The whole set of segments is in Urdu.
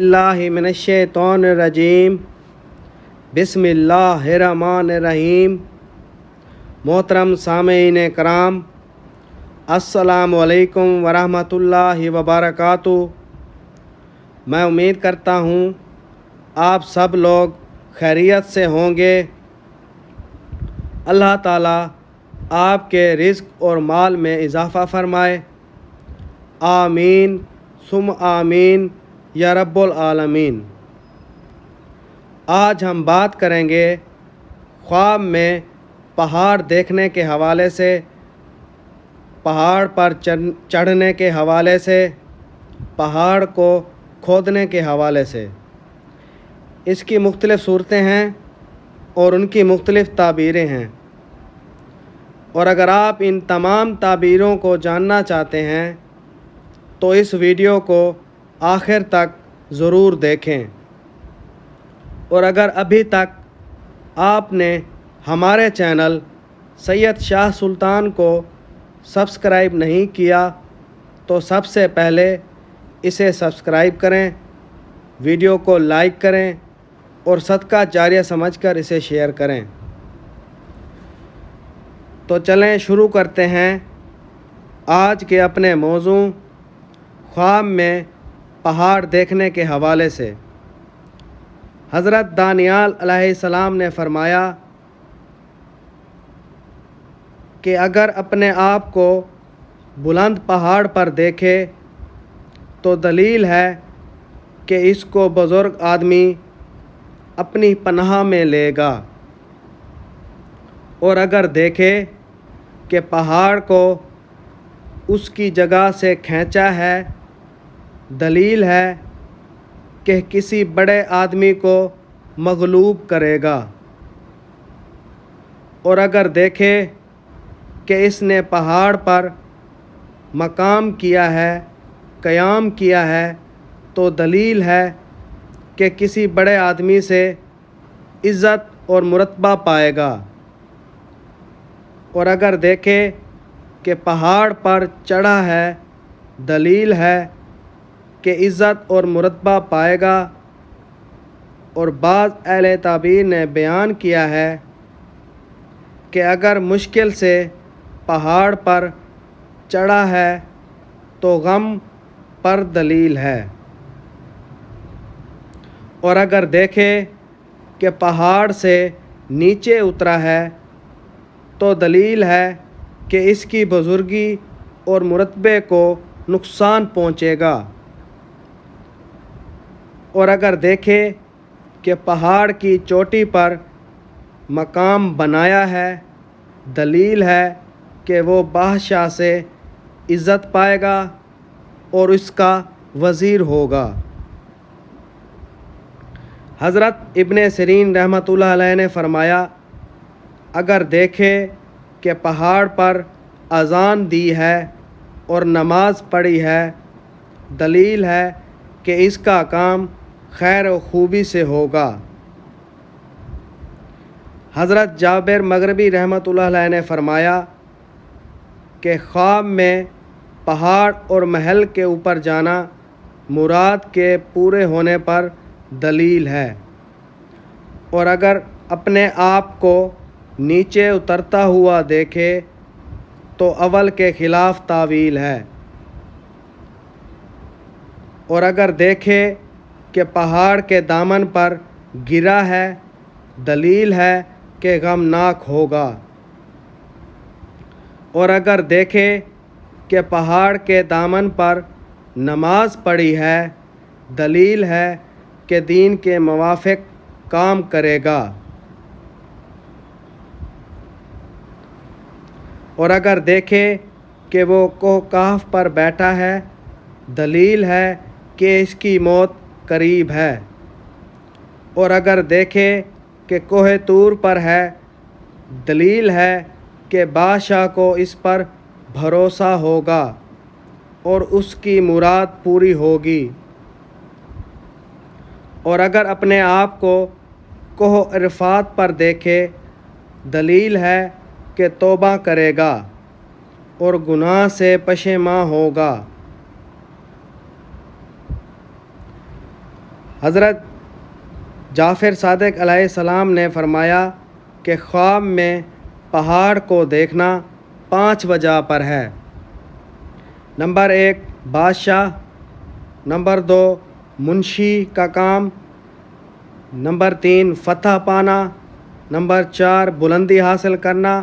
اللہ من الشیطان الرجیم بسم اللہ الرحمن الرحیم۔ محترم سامعین کرام، السلام علیکم ورحمۃ اللہ وبرکاتہ۔ میں امید کرتا ہوں آپ سب لوگ خیریت سے ہوں گے۔ اللہ تعالیٰ آپ کے رزق اور مال میں اضافہ فرمائے، آمین ثم آمین یا رب العالمین۔ آج ہم بات کریں گے خواب میں پہاڑ دیکھنے کے حوالے سے، پہاڑ پر چڑھنے کے حوالے سے، پہاڑ کو کھودنے کے حوالے سے۔ اس کی مختلف صورتیں ہیں اور ان کی مختلف تعبیریں ہیں، اور اگر آپ ان تمام تعبیروں کو جاننا چاہتے ہیں تو اس ویڈیو کو آخر تک ضرور دیکھیں، اور اگر ابھی تک آپ نے ہمارے چینل سید شاہ سلطان کو سبسکرائب نہیں کیا تو سب سے پہلے اسے سبسکرائب کریں، ویڈیو کو لائک کریں اور صدقہ جاریہ سمجھ کر اسے شیئر کریں۔ تو چلیں شروع کرتے ہیں آج کے اپنے موضوع خواب میں پہاڑ دیکھنے کے حوالے سے۔ حضرت دانیال علیہ السلام نے فرمایا کہ اگر اپنے آپ کو بلند پہاڑ پر دیکھے تو دلیل ہے کہ اس کو بزرگ آدمی اپنی پناہ میں لے گا، اور اگر دیکھے کہ پہاڑ کو اس کی جگہ سے کھینچا ہے، دلیل ہے کہ کسی بڑے آدمی کو مغلوب کرے گا، اور اگر دیکھے کہ اس نے پہاڑ پر مقام کیا ہے، قیام کیا ہے، تو دلیل ہے کہ کسی بڑے آدمی سے عزت اور مرتبہ پائے گا، اور اگر دیکھے کہ پہاڑ پر چڑھا ہے، دلیل ہے کہ عزت اور مرتبہ پائے گا۔ اور بعض اہل تعبیر نے بیان کیا ہے کہ اگر مشکل سے پہاڑ پر چڑھا ہے تو غم پر دلیل ہے، اور اگر دیکھے کہ پہاڑ سے نیچے اترا ہے تو دلیل ہے کہ اس کی بزرگی اور مرتبے کو نقصان پہنچے گا، اور اگر دیکھے کہ پہاڑ کی چوٹی پر مقام بنایا ہے، دلیل ہے کہ وہ بادشاہ سے عزت پائے گا اور اس کا وزیر ہوگا۔ حضرت ابن سیرین رحمۃ اللہ علیہ نے فرمایا، اگر دیکھے کہ پہاڑ پر اذان دی ہے اور نماز پڑھی ہے، دلیل ہے کہ اس کا کام خیر و خوبی سے ہوگا۔ حضرت جابر مغربی رحمۃ اللہ علیہ نے فرمایا کہ خواب میں پہاڑ اور محل کے اوپر جانا مراد کے پورے ہونے پر دلیل ہے، اور اگر اپنے آپ کو نیچے اترتا ہوا دیکھے تو اول کے خلاف تعویل ہے، اور اگر دیکھے کہ پہاڑ کے دامن پر گرا ہے، دلیل ہے کہ غمناک ہوگا، اور اگر دیکھے کہ پہاڑ کے دامن پر نماز پڑھی ہے، دلیل ہے کہ دین کے موافق کام کرے گا، اور اگر دیکھے کہ وہ کوہ کہف پر بیٹھا ہے، دلیل ہے کہ اس کی موت قریب ہے، اور اگر دیکھے کہ کوہ طور پر ہے، دلیل ہے کہ بادشاہ کو اس پر بھروسہ ہوگا اور اس کی مراد پوری ہوگی، اور اگر اپنے آپ کو کوہ عرفات پر دیکھے، دلیل ہے کہ توبہ کرے گا اور گناہ سے پشیماں ہوگا، حضرت جعفر صادق علیہ السلام نے فرمایا کہ خواب میں پہاڑ کو دیکھنا 5 وجہ پر ہے۔ نمبر 1 بادشاہ، نمبر 2 منشی کا کام، نمبر 3 فتح پانا، نمبر 4 بلندی حاصل کرنا،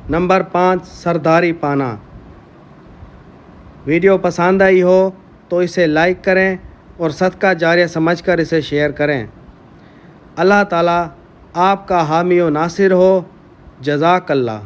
نمبر 5 سرداری پانا۔ ویڈیو پسند آئی ہو تو اسے لائک کریں اور صدقہ جاریہ سمجھ کر اسے شیئر کریں۔ اللہ تعالیٰ آپ کا حامی و ناصر ہو۔ جزاک اللہ۔